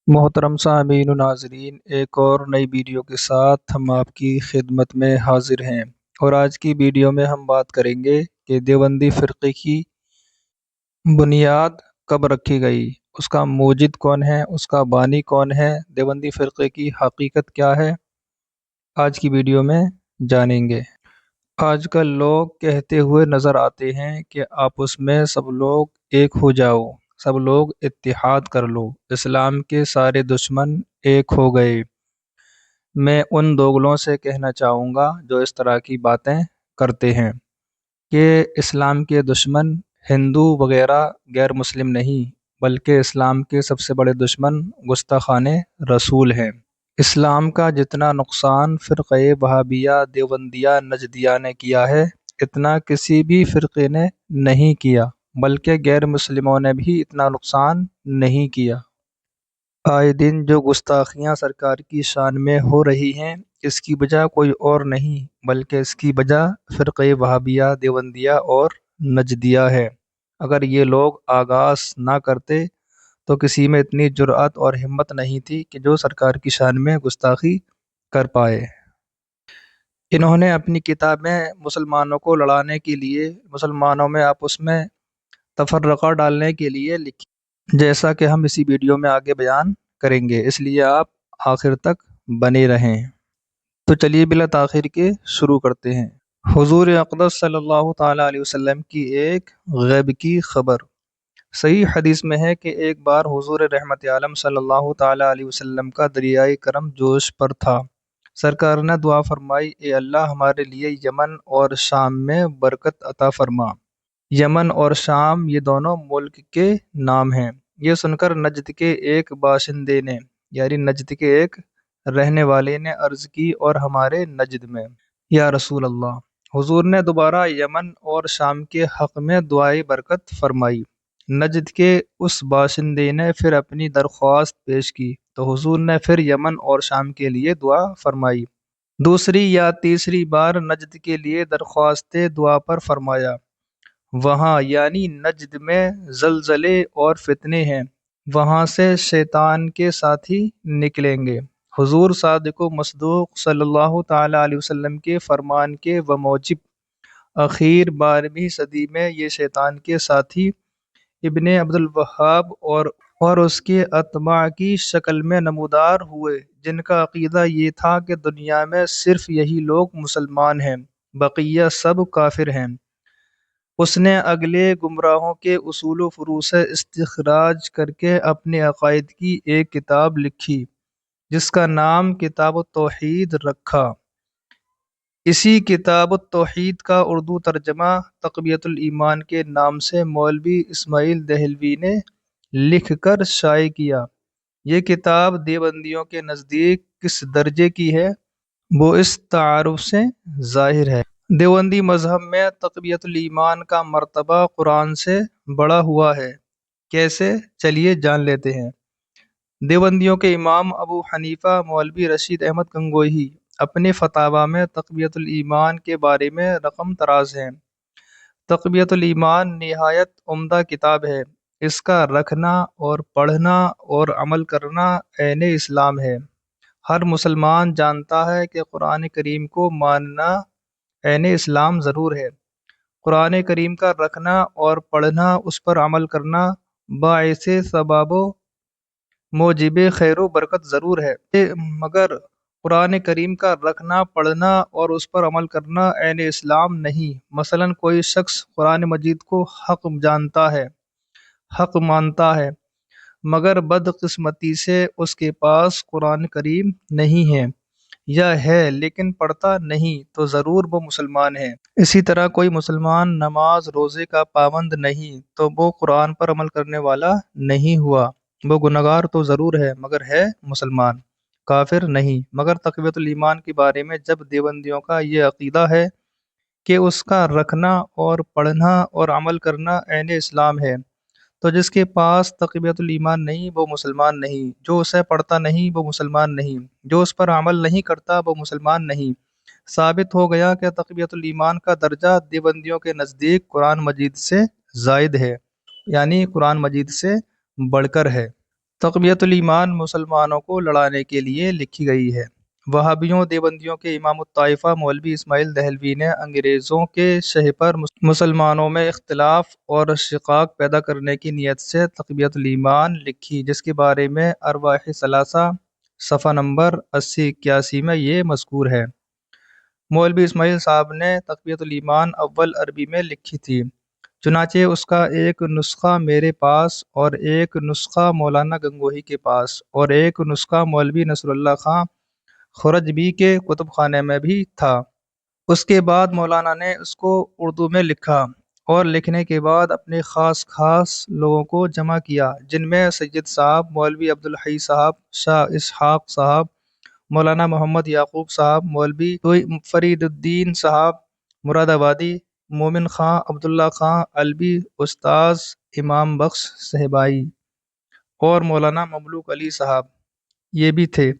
محترم سامعین و ناظرین، ایک اور نئی ویڈیو کے ساتھ ہم آپ کی خدمت میں حاضر ہیں، اور آج کی ویڈیو میں ہم بات کریں گے کہ دیوبندی فرقے کی بنیاد کب رکھی گئی، اس کا موجد کون ہے، اس کا بانی کون ہے، دیوبندی فرقے کی حقیقت کیا ہے، آج کی ویڈیو میں جانیں گے۔ آج کل لوگ کہتے ہوئے نظر آتے ہیں کہ آپس میں سب لوگ ایک ہو جاؤ، سب لوگ اتحاد کر لو، اسلام کے سارے دشمن ایک ہو گئے۔ میں ان دوگلوں سے کہنا چاہوں گا جو اس طرح کی باتیں کرتے ہیں کہ اسلام کے دشمن ہندو وغیرہ غیر مسلم نہیں، بلکہ اسلام کے سب سے بڑے دشمن گستاخان رسول ہیں۔ اسلام کا جتنا نقصان فرقہ وہابیہ دیوبندیہ نجدیہ نے کیا ہے، اتنا کسی بھی فرقے نے نہیں کیا، بلکہ غیر مسلموں نے بھی اتنا نقصان نہیں کیا۔ آئے دن جو گستاخیاں سرکار کی شان میں ہو رہی ہیں، اس کی وجہ کوئی اور نہیں بلکہ اس کی وجہ فرقہ وہابیہ دیوبندیہ اور نجدیہ ہے۔ اگر یہ لوگ آغاز نہ کرتے تو کسی میں اتنی جرأت اور ہمت نہیں تھی کہ جو سرکار کی شان میں گستاخی کر پائے۔ انہوں نے اپنی کتاب میں مسلمانوں کو لڑانے کے لیے، مسلمانوں میں آپس میں تفرقہ ڈالنے کے لیے لکھی، جیسا کہ ہم اسی ویڈیو میں آگے بیان کریں گے، اس لیے آپ آخر تک بنے رہیں۔ تو چلیے بلا تاخیر کے شروع کرتے ہیں۔ حضور اقدس صلی اللہ تعالیٰ علیہ وسلم کی ایک غیب کی خبر۔ صحیح حدیث میں ہے کہ ایک بار حضور رحمت عالم صلی اللہ تعالیٰ علیہ وسلم کا دریائے کرم جوش پر تھا۔ سرکار نے دعا فرمائی، اے اللہ ہمارے لیے یمن اور شام میں برکت عطا فرما۔ یمن اور شام یہ دونوں ملک کے نام ہیں۔ یہ سن کر نجد کے ایک باشندے نے، یعنی نجد کے ایک رہنے والے نے عرض کی، اور ہمارے نجد میں یا رسول اللہ؟ حضور نے دوبارہ یمن اور شام کے حق میں دعائے برکت فرمائی۔ نجد کے اس باشندے نے پھر اپنی درخواست پیش کی تو حضور نے پھر یمن اور شام کے لیے دعا فرمائی۔ دوسری یا تیسری بار نجد کے لیے درخواست دعا پر فرمایا، وہاں یعنی نجد میں زلزلے اور فتنے ہیں، وہاں سے شیطان کے ساتھی نکلیں گے۔ حضور صادق و مصدوق صلی اللہ تعالیٰ علیہ وسلم کے فرمان کے بموجب اخیر 12ویں صدی میں یہ شیطان کے ساتھی ابن عبد الوہاب اور اس کے اتباع کی شکل میں نمودار ہوئے، جن کا عقیدہ یہ تھا کہ دنیا میں صرف یہی لوگ مسلمان ہیں، بقیہ سب کافر ہیں۔ اس نے اگلے گمراہوں کے اصول و فروع سے استخراج کر کے اپنے عقائد کی ایک کتاب لکھی جس کا نام کتاب التوحید رکھا۔ اسی کتاب التوحید کا اردو ترجمہ تقویۃ الایمان کے نام سے مولوی اسماعیل دہلوی نے لکھ کر شائع کیا۔ یہ کتاب دیوبندیوں کے نزدیک کس درجے کی ہے، وہ اس تعارف سے ظاہر ہے۔ دیوبندی مذہب میں تقویۃ الایمان کا مرتبہ قرآن سے بڑھا ہوا ہے۔ کیسے؟ چلیے جان لیتے ہیں۔ دیوبندیوں کے امام ابو حنیفہ مولوی رشید احمد گنگوہی اپنے فتاویٰ میں تقویۃ الایمان کے بارے میں رقم طراز ہیں۔ تقویۃ الایمان نہایت عمدہ کتاب ہے۔ اس کا رکھنا اور پڑھنا اور عمل کرنا عین اسلام ہے۔ ہر مسلمان جانتا ہے کہ قرآن کریم کو ماننا عین اسلام ضرور ہے۔ قرآن کریم کا رکھنا اور پڑھنا، اس پر عمل کرنا باعث ثواب و موجب خیر و برکت ضرور ہے، مگر قرآن کریم کا رکھنا، پڑھنا اور اس پر عمل کرنا عین اسلام نہیں۔ مثلا کوئی شخص قرآن مجید کو حق جانتا ہے، حق مانتا ہے، مگر بدقسمتی سے اس کے پاس قرآن کریم نہیں ہے، یا ہے لیکن پڑھتا نہیں، تو ضرور وہ مسلمان ہے۔ اسی طرح کوئی مسلمان نماز روزے کا پابند نہیں تو وہ قرآن پر عمل کرنے والا نہیں ہوا، وہ گنہگار تو ضرور ہے مگر ہے مسلمان، کافر نہیں۔ مگر تقویۃ الایمان کے بارے میں جب دیوبندیوں کا یہ عقیدہ ہے کہ اس کا رکھنا اور پڑھنا اور عمل کرنا عین اسلام ہے، تو جس کے پاس تقویۃ الایمان نہیں وہ مسلمان نہیں، جو اسے پڑھتا نہیں وہ مسلمان نہیں، جو اس پر عمل نہیں کرتا وہ مسلمان نہیں۔ ثابت ہو گیا کہ تقویۃ الایمان کا درجہ دیوبندیوں کے نزدیک قرآن مجید سے زائد ہے، یعنی قرآن مجید سے بڑھ کر ہے۔ تقویت الایمان مسلمانوں کو لڑانے کے لیے لکھی گئی ہے۔ وہابیوں دیوبندیوں کے امام الطائفہ مولوی اسماعیل دہلوی نے انگریزوں کے شہ پر مسلمانوں میں اختلاف اور شقاق پیدا کرنے کی نیت سے تقویت الایمان لکھی، جس کے بارے میں ارواح ثلاثہ صفحہ نمبر 80-81 میں یہ مذکور ہے۔ مولوی اسماعیل صاحب نے تقویت الایمان اول عربی میں لکھی تھی، چنانچہ اس کا ایک نسخہ میرے پاس اور ایک نسخہ مولانا گنگوہی کے پاس اور ایک نسخہ مولوی نصر اللہ خان خورجبی کے کتب خانے میں بھی تھا۔ اس کے بعد مولانا نے اس کو اردو میں لکھا اور لکھنے کے بعد اپنے خاص لوگوں کو جمع کیا، جن میں سید صاحب، مولوی عبدالحی صاحب، شاہ اسحاق صاحب، مولانا محمد یعقوب صاحب، مولوی فرید الدین صاحب مراد آبادی، مومن خان، عبداللہ خان علوی، استاذ امام بخش صہبائی اور مولانا مملوک علی صاحب یہ بھی تھے،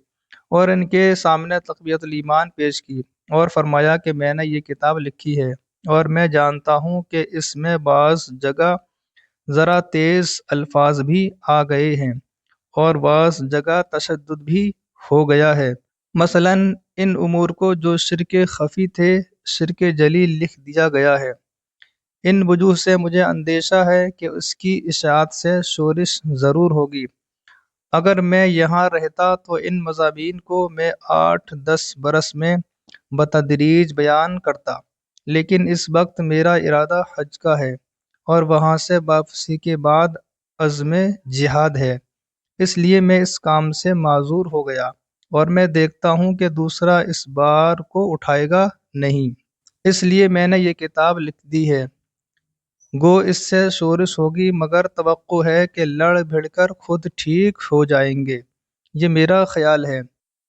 اور ان کے سامنے تقویت الایمان پیش کی اور فرمایا کہ میں نے یہ کتاب لکھی ہے اور میں جانتا ہوں کہ اس میں بعض جگہ ذرا تیز الفاظ بھی آ گئے ہیں اور بعض جگہ تشدد بھی ہو گیا ہے۔ مثلا ان امور کو جو شرک خفی تھے شرک جلی لکھ دیا گیا ہے۔ ان وجوہ سے مجھے اندیشہ ہے کہ اس کی اشاعت سے شورش ضرور ہوگی۔ اگر میں یہاں رہتا تو ان مضامین کو میں 8-10 برس میں بتدریج بیان کرتا، لیکن اس وقت میرا ارادہ حج کا ہے اور وہاں سے واپسی کے بعد عزم جہاد ہے، اس لیے میں اس کام سے معذور ہو گیا اور میں دیکھتا ہوں کہ دوسرا اس بار کو اٹھائے گا نہیں، اس لیے میں نے یہ کتاب لکھ دی ہے۔ گو اس سے شورش ہوگی، مگر توقع ہے کہ لڑ بھڑ کر خود ٹھیک ہو جائیں گے، یہ میرا خیال ہے۔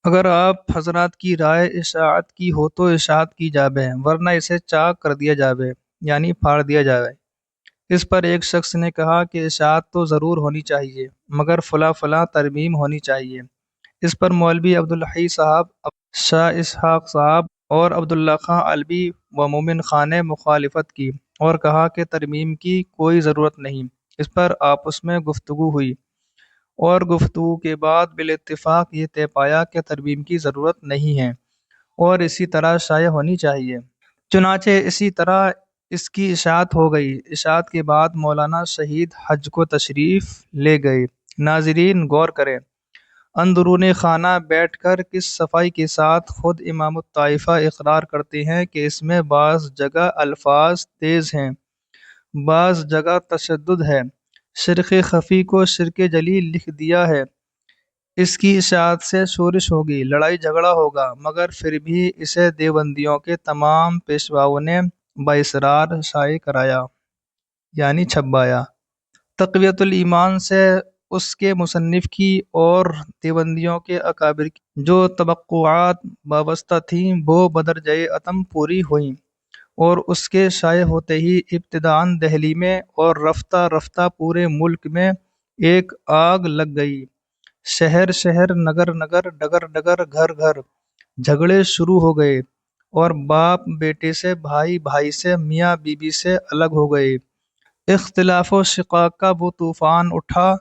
اگر آپ حضرات کی رائے اشاعت کی ہو تو اشاعت کی جاوے، ورنہ اسے چاک کر دیا جاوے، یعنی پھاڑ دیا جائے۔ اس پر ایک شخص نے کہا کہ اشاعت تو ضرور ہونی چاہیے، مگر فلاں ترمیم ہونی چاہیے۔ اس پر مولوی عبدالحی صاحب، شاہ اسحاق صاحب اور عبداللہ خان علوی و مومن خان نے مخالفت کی اور کہا کہ ترمیم کی کوئی ضرورت نہیں۔ اس پر آپس میں گفتگو ہوئی اور گفتگو کے بعد بالاتفاق یہ طے پایا کہ ترمیم کی ضرورت نہیں ہے اور اسی طرح شائع ہونی چاہیے۔ چنانچہ اسی طرح اس کی اشاعت ہو گئی۔ اشاعت کے بعد مولانا شہید حج کو تشریف لے گئے۔ ناظرین غور کریں، اندرون خانہ بیٹھ کر کس صفائی کے ساتھ خود امام الطائفہ اقرار کرتے ہیں کہ اس میں بعض جگہ الفاظ تیز ہیں، بعض جگہ تشدد ہے، شرک خفی کو شرک جلی لکھ دیا ہے۔ اس کی اشاعت سے شورش ہوگی، لڑائی جھگڑا ہوگا، مگر پھر بھی اسے دیوبندیوں کے تمام پیشواؤں نے باصرار شائع کرایا، یعنی چھپوایا۔ تقویت الایمان سے اس کے مصنف کی اور دیوبندیوں کے اکابر کی جو توقعات وابستہ تھیں وہ بدرجہ اتم پوری ہوئیں، اور اس کے شائع ہوتے ہی ابتداءً دہلی میں اور رفتہ رفتہ پورے ملک میں ایک آگ لگ گئی۔ شہر شہر، نگر نگر، ڈگر ڈگر، گھر گھر جھگڑے شروع ہو گئے اور باپ بیٹے سے، بھائی بھائی سے، میاں بیوی سے الگ ہو گئے۔ اختلاف و شقاق کا وہ طوفان اٹھا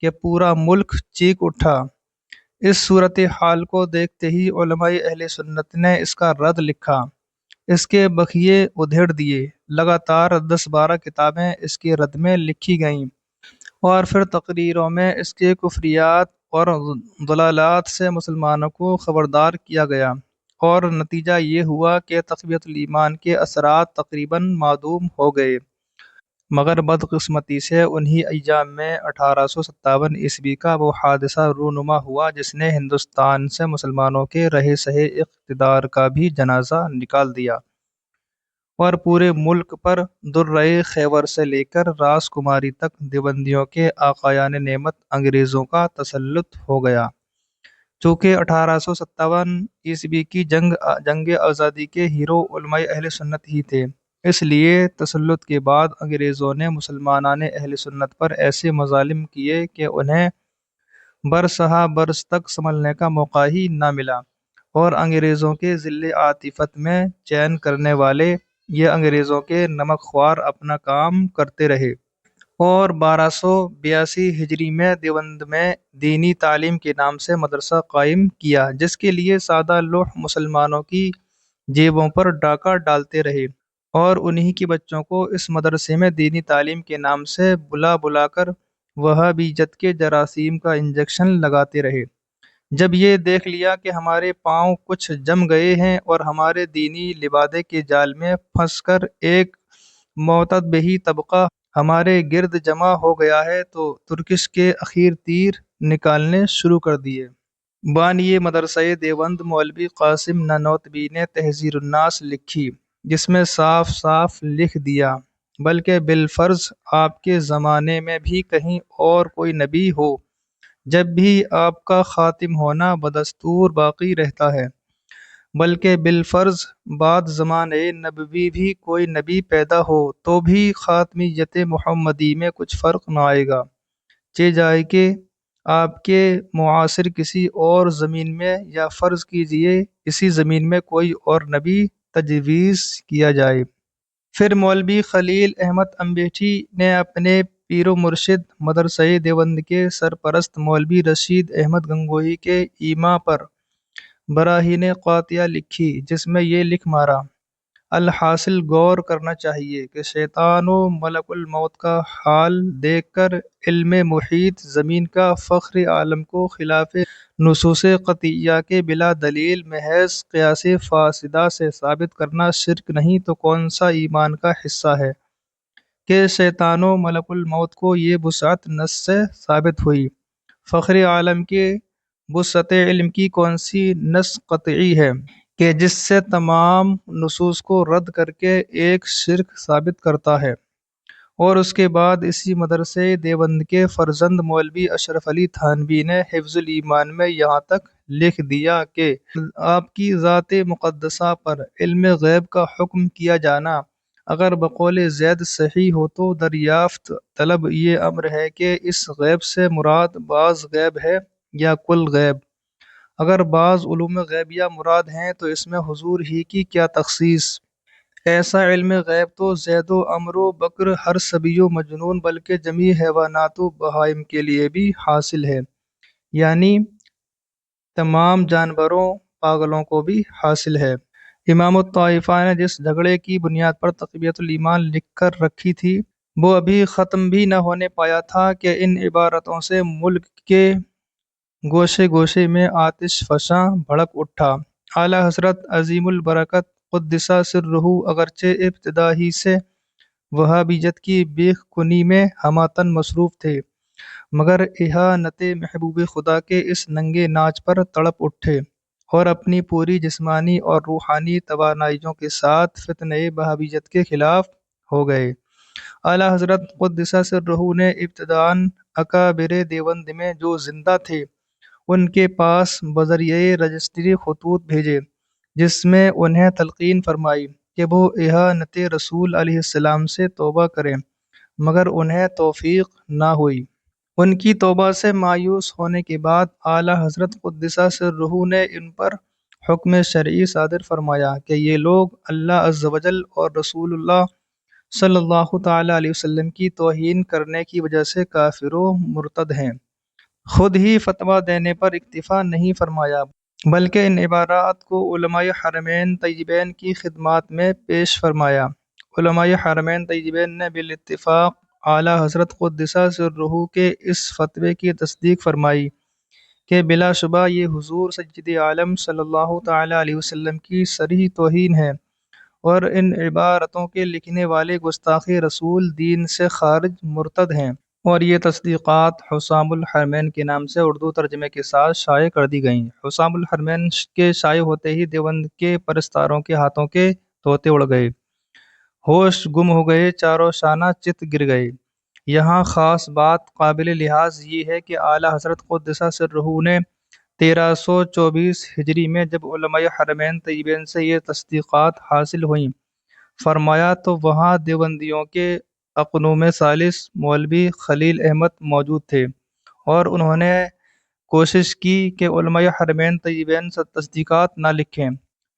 کہ پورا ملک چیخ اٹھا۔ اس صورتحال کو دیکھتے ہی علماء اہل سنت نے اس کا رد لکھا، اس کے بخیے ادھیڑ دیے۔ لگاتار 10-12 کتابیں اس کے رد میں لکھی گئیں اور پھر تقریروں میں اس کے کفریات اور ضلالات سے مسلمانوں کو خبردار کیا گیا، اور نتیجہ یہ ہوا کہ تقویت الایمان کے اثرات تقریباً معدوم ہو گئے، مگر بدقسمتی سے انہی ایام میں 1857 عیسوی کا وہ حادثہ رونما ہوا جس نے ہندوستان سے مسلمانوں کے رہے سہے اقتدار کا بھی جنازہ نکال دیا اور پورے ملک پر درۂ خیبر سے لے کر راس کماری تک دیوبندیوں کے آقایان نعمت انگریزوں کا تسلط ہو گیا۔ چونکہ 1857 عیسوی کی جنگ آزادی کے ہیرو علماء اہل سنت ہی تھے، اس لیے تسلط کے بعد انگریزوں نے مسلمانان اہل سنت پر ایسے مظالم کیے کہ انہیں برسہ برس تک سنبھلنے کا موقع ہی نہ ملا، اور انگریزوں کے ذل عاطفت میں چین کرنے والے یہ انگریزوں کے نمک خوار اپنا کام کرتے رہے اور 1282 ہجری میں دیوبند میں دینی تعلیم کے نام سے مدرسہ قائم کیا، جس کے لیے سادہ لوح مسلمانوں کی جیبوں پر ڈاکہ ڈالتے رہے اور انہی کے بچوں کو اس مدرسے میں دینی تعلیم کے نام سے بلا بلا کر وہابیت کے جراثیم کا انجیکشن لگاتے رہے۔ جب یہ دیکھ لیا کہ ہمارے پاؤں کچھ جم گئے ہیں اور ہمارے دینی لبادے کے جال میں پھنس کر ایک معتدبی طبقہ ہمارے گرد جمع ہو گیا ہے، تو ترکش کے اخیر تیر نکالنے شروع کر دیے۔ بانی مدرسہ دیوبند مولوی قاسم نانوتوی نے تحذیر الناس لکھی، جس میں صاف صاف لکھ دیا، بلکہ بالفرض آپ کے زمانے میں بھی کہیں اور کوئی نبی ہو، جب بھی آپ کا خاتم ہونا بدستور باقی رہتا ہے، بلکہ بالفرض بعد زمانۂ نبوی بھی کوئی نبی پیدا ہو تو بھی خاتمیت محمدی میں کچھ فرق نہ آئے گا، چہ جائے کہ آپ کے معاصر کسی اور زمین میں یا فرض کیجئے اسی زمین میں کوئی اور نبی تجویز کیا جائے۔ پھر مولوی خلیل احمد امبیٹھی نے اپنے پیر و مرشد مدرسہ دیوبند کے سرپرست مولوی رشید احمد گنگوہی کے ایما پر براہین قاطعہ لکھی، جس میں یہ لکھ مارا: الحاصل غور کرنا چاہیے کہ شیطان و ملک الموت کا حال دیکھ کر علم محیط زمین کا فخر عالم کو خلاف نصوص قطعیہ کے بلا دلیل محض قیاس فاسدہ سے ثابت کرنا شرک نہیں تو کون سا ایمان کا حصہ ہے کہ شیطان و ملک الموت کو یہ وسعت نص سے ثابت ہوئی، فخر عالم کے وسعت علم کی کون سی نص قطعی ہے کہ جس سے تمام نصوص کو رد کر کے ایک شرک ثابت کرتا ہے۔ اور اس کے بعد اسی مدرسے دیوبند کے فرزند مولوی اشرف علی تھانوی نے حفظ الایمان میں یہاں تک لکھ دیا کہ آپ کی ذات مقدسہ پر علم غیب کا حکم کیا جانا اگر بقول زید صحیح ہو تو دریافت طلب یہ امر ہے کہ اس غیب سے مراد بعض غیب ہے یا کل غیب۔ اگر بعض علوم غیبیہ مراد ہیں تو اس میں حضور ہی کی کیا تخصیص؟ ایسا علم غیب تو زید و عمرو و بکر ہر صبی و مجنون بلکہ جمیع حیوانات و بہائم کے لیے بھی حاصل ہے، یعنی تمام جانوروں پاگلوں کو بھی حاصل ہے۔ امام الطائفہ نے جس جھگڑے کی بنیاد پر تقویت الایمان لکھ کر رکھی تھی وہ ابھی ختم بھی نہ ہونے پایا تھا کہ ان عبارتوں سے ملک کے گوشے گوشے میں آتش فشاں بھڑک اٹھا۔ اعلیٰ حضرت عظیم البرکت قدس سرہ اگرچہ ابتدا ہی سے وہابیت کی بیخ کنی میں ہمہ مصروف تھے، مگر اہانت محبوب خدا کے اس ننگے ناچ پر تڑپ اٹھے اور اپنی پوری جسمانی اور روحانی توانائیوں کے ساتھ فتنہ وہابیت کے خلاف ہو گئے۔ اعلیٰ حضرت قدس سرہ نے ابتداً اکابر دیوبند میں جو زندہ تھے ان کے پاس بذریعہ رجسٹری خطوط بھیجے، جس میں انہیں تلقین فرمائی کہ وہ اہانت رسول علیہ السلام سے توبہ کریں، مگر انہیں توفیق نہ ہوئی۔ ان کی توبہ سے مایوس ہونے کے بعد اعلیٰ حضرت قدس سرہ نے ان پر حکم شرعی صادر فرمایا کہ یہ لوگ اللہ عز و جل اور رسول اللہ صلی اللہ تعالیٰ علیہ وسلم کی توہین کرنے کی وجہ سے کافر و مرتد ہیں۔ خود ہی فتویٰ دینے پر اکتفا نہیں فرمایا بلکہ ان عبارات کو علماء حرمین طیبین کی خدمات میں پیش فرمایا۔ علماء حرمین طیبین نے بالاتفاق اعلیٰ حضرت قدس سرہ کے اس فتوے کی تصدیق فرمائی کہ بلا شبہ یہ حضور سید عالم صلی اللہ تعالیٰ علیہ وسلم کی صریح توہین ہے اور ان عبارتوں کے لکھنے والے گستاخ رسول دین سے خارج مرتد ہیں، اور یہ تصدیقات حسام الحرمین کے نام سے اردو ترجمے کے ساتھ شائع کر دی گئیں۔ حسام الحرمین کے شائع ہوتے ہی دیوبند کے پرستاروں کے ہاتھوں کے طوطے اڑ گئے، ہوش گم ہو گئے، چاروں شانہ چت گر گئے۔ یہاں خاص بات قابل لحاظ یہ ہے کہ اعلیٰ حضرت قدس سرہ نے 1324 ہجری میں جب علماء حرمین طیبین سے یہ تصدیقات حاصل ہوئیں فرمایا تو وہاں دیوبندیوں کے اقنوم ثالث مولوی خلیل احمد موجود تھے، اور انہوں نے کوشش کی کہ علماء حرمین طیبین سے تصدیقات نہ لکھیں،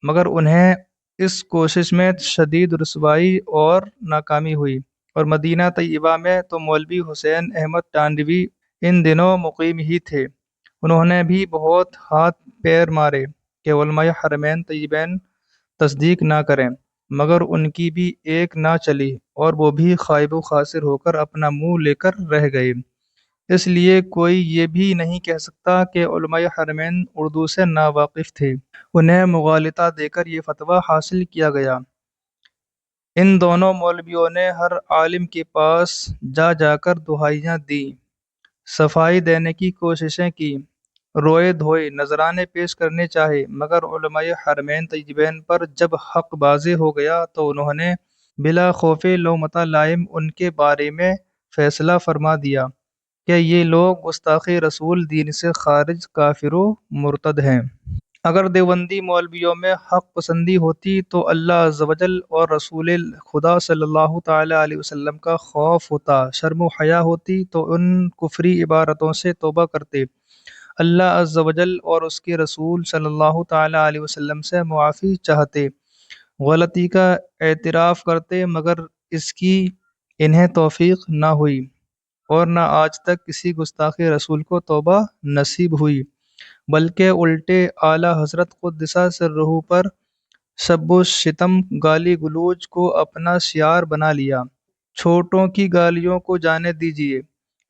مگر انہیں اس کوشش میں شدید رسوائی اور ناکامی ہوئی۔ اور مدینہ طیبہ میں تو مولوی حسین احمد ٹانڈوی ان دنوں مقیم ہی تھے۔ انہوں نے بھی بہت ہاتھ پیر مارے کہ علماء حرمین طیبین تصدیق نہ کریں، مگر ان کی بھی ایک نہ چلی اور وہ بھی خائب و خاسر ہو کر اپنا منہ لے کر رہ گئے۔ اس لیے کوئی یہ بھی نہیں کہہ سکتا کہ علماء حرمین اردو سے ناواقف تھے۔ انہیں مغالطہ دے کر یہ فتویٰ حاصل کیا گیا۔ ان دونوں مولویوں نے ہر عالم کے پاس جا جا کر دہائیاں دیں، صفائی دینے کی کوششیں کی، روئے دھوئے، نذرانے پیش کرنے چاہے، مگر علماء حرمین طیبین پر جب حق واضح ہو گیا تو انہوں نے بلا خوف لومۃ لائم ان کے بارے میں فیصلہ فرما دیا کہ یہ لوگ گستاخ رسول، دین سے خارج، کافر و مرتد ہیں۔ اگر دیوبندی مولویوں میں حق پسندی ہوتی تو اللہ عز و جل اور رسول خدا صلی اللہ تعالیٰ علیہ وسلم کا خوف ہوتا، شرم و حیا ہوتی تو ان کفری عبارتوں سے توبہ کرتے، اللہ عز و جل اور اس کے رسول صلی اللہ تعالیٰ علیہ وسلم سے معافی چاہتے، غلطی کا اعتراف کرتے، مگر اس کی انہیں توفیق نہ ہوئی اور نہ آج تک کسی گستاخ رسول کو توبہ نصیب ہوئی، بلکہ الٹے اعلیٰ حضرت قدس سرہ پر سب و شتم، گالی گلوچ کو اپنا شعار بنا لیا۔ چھوٹوں کی گالیوں کو جانے دیجیے،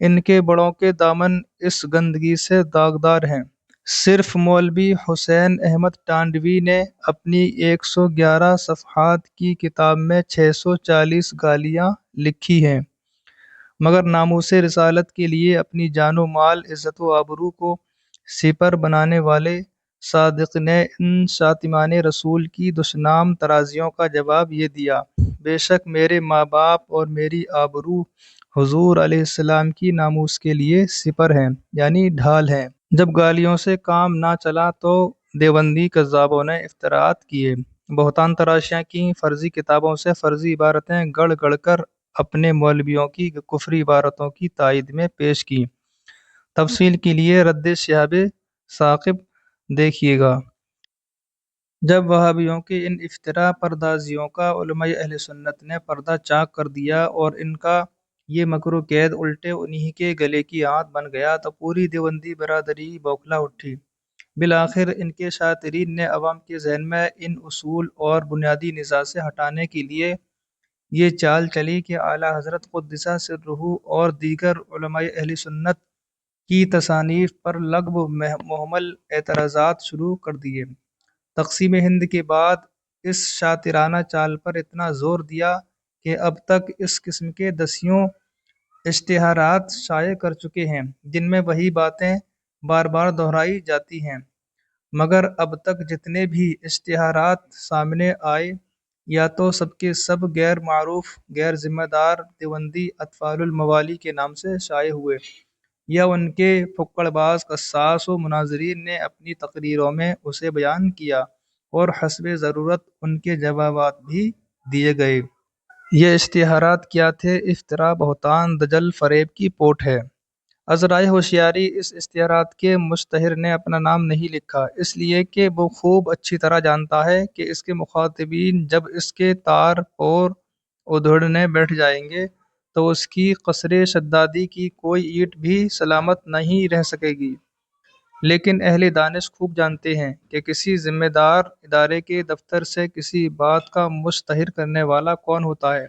ان کے بڑوں کے دامن اس گندگی سے داغدار ہیں۔ صرف مولوی حسین احمد ٹانڈوی نے اپنی 111 صفحات کی کتاب میں 640 گالیاں لکھی ہیں، مگر ناموس رسالت کے لیے اپنی جان و مال، عزت و آبرو کو سپر بنانے والے صادق نے ان شاتمان رسول کی دشنام ترازیوں کا جواب یہ دیا: بے شک میرے ماں باپ اور میری آبرو حضور علیہ السلام کی ناموس کے لیے سپر ہیں، یعنی ڈھال ہیں۔ جب گالیوں سے کام نہ چلا تو دیوبندی کذابوں نے افتراءات کیے، بہتان تراشیاں کیں، فرضی کتابوں سے فرضی عبارتیں گڑھ گڑھ کر اپنے مولویوں کی کفری عبارتوں کی تائید میں پیش کی۔ تفصیل کے لیے رد شہاب ثاقب دیکھیے گا۔ جب وہابیوں کے ان افتراء پردازیوں کا علماء اہل سنت نے پردہ چاک کر دیا اور ان کا یہ مکر و کید الٹے انہی کے گلے کی آنت بن گیا تو پوری دیوبندی برادری بوکھلا اٹھی۔ بالآخر ان کے شاطرین نے عوام کے ذہن میں ان اصول اور بنیادی نزاع سے ہٹانے کے لیے یہ چال چلی کہ اعلیٰ حضرت قدس سرہ اور دیگر علماء اہل سنت کی تصانیف پر لغو و مہمل اعتراضات شروع کر دیے۔ تقسیم ہند کے بعد اس شاطرانہ چال پر اتنا زور دیا کہ اب تک اس قسم کے دسیوں اشتہارات شائع کر چکے ہیں جن میں وہی باتیں بار بار دہرائی جاتی ہیں، مگر اب تک جتنے بھی اشتہارات سامنے آئے یا تو سب کے سب غیر معروف، غیر ذمہ دار دیوبندی اطفال الموالی کے نام سے شائع ہوئے، یا ان کے پھکڑ باز قصاص و مناظرین نے اپنی تقریروں میں اسے بیان کیا اور حسب ضرورت ان کے جوابات بھی دیے گئے۔ یہ اشتہارات کیا تھے؟ افتراء، بہتان، دجل، فریب کی پوٹ ہے۔ عذرائے ہوشیاری، اس اشتہارات کے مشتہر نے اپنا نام نہیں لکھا، اس لیے کہ وہ خوب اچھی طرح جانتا ہے کہ اس کے مخاطبین جب اس کے تار اور ادھڑنے بیٹھ جائیں گے تو اس کی قصر شدادی کی کوئی اینٹ بھی سلامت نہیں رہ سکے گی۔ لیکن اہل دانش خوب جانتے ہیں کہ کسی ذمہ دار ادارے کے دفتر سے کسی بات کا مشتہر کرنے والا کون ہوتا ہے۔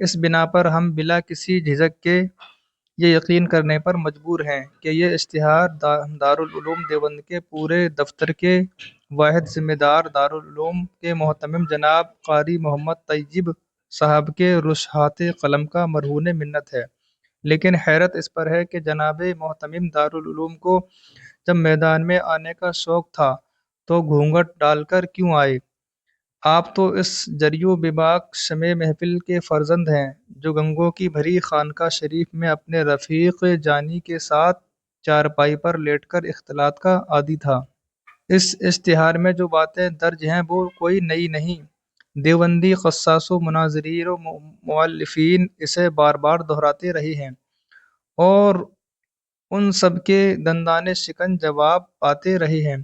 اس بنا پر ہم بلا کسی جھجک کے یہ یقین کرنے پر مجبور ہیں کہ یہ اشتہار دارالعلوم دیوبند کے پورے دفتر کے واحد ذمہ دار، دارالعلوم کے محتمم جناب قاری محمد طیب صاحب کے رشحات قلم کا مرہون منت ہے۔ لیکن حیرت اس پر ہے کہ جناب محتمم دارالعلوم کو جب میدان میں آنے کا شوق تھا تو گھونگھٹ ڈال کر کیوں آئے؟ آپ تو اس جریو بباک شمع محفل کے فرزند ہیں جو گنگوں کی بھری خانقاہ شریف میں اپنے رفیق جانی کے ساتھ چارپائی پر لیٹ کر اختلاط کا عادی تھا۔ اس اشتہار میں جو باتیں درج ہیں وہ کوئی نئی نہیں، دیوبندی قصاص و مناظرین و مؤلفین اسے بار بار دہراتے رہے ہیں اور ان سب کے دندان شکن جواب پاتے رہے ہیں۔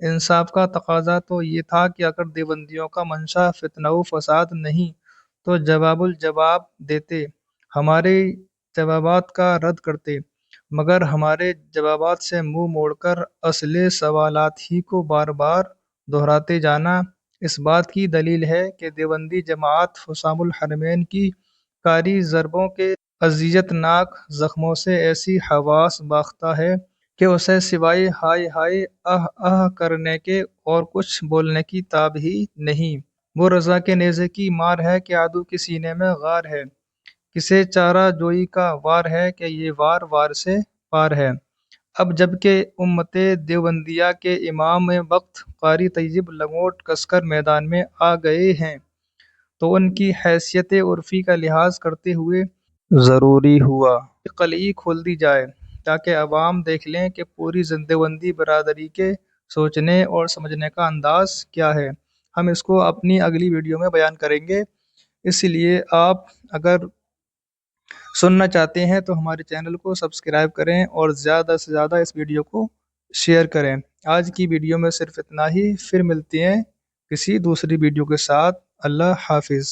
انصاف کا تقاضا تو یہ تھا کہ اگر دیوبندیوں کا منشا فتنہ و فساد نہیں تو جواب الجواب دیتے، ہمارے جوابات کا رد کرتے، مگر ہمارے جوابات سے منہ موڑ کر اصل سوالات ہی کو بار بار دہراتے جانا اس بات کی دلیل ہے کہ دیوبندی جماعت حسام الحرمین کی کاری ضربوں کے اذیت ناک زخموں سے ایسی حواس باختہ ہے کہ اسے سوائے ہائے ہائے کرنے کے اور کچھ بولنے کی تاب ہی نہیں۔ وہ رضا کے نیزے کی مار ہے کہ عدو کے سینے میں غار ہے، کسے چارہ جوئی کا وار ہے کہ یہ وار وار سے پار ہے۔ اب جب کہ امت دیوبندیہ کے امام وقت قاری طیب لنگوٹ کس کر میدان میں آ گئے ہیں تو ان کی حیثیت عرفی کا لحاظ کرتے ہوئے ضروری ہوا کہ قلعی کھول دی جائے تاکہ عوام دیکھ لیں کہ پوری دیوبندی برادری کے سوچنے اور سمجھنے کا انداز کیا ہے۔ ہم اس کو اپنی اگلی ویڈیو میں بیان کریں گے، اس لیے آپ اگر سننا چاہتے ہیں تو ہمارے چینل کو سبسکرائب کریں اور زیادہ سے زیادہ اس ویڈیو کو شیئر کریں۔ آج کی ویڈیو میں صرف اتنا ہی، پھر ملتے ہیں کسی دوسری ویڈیو کے ساتھ۔ اللہ حافظ۔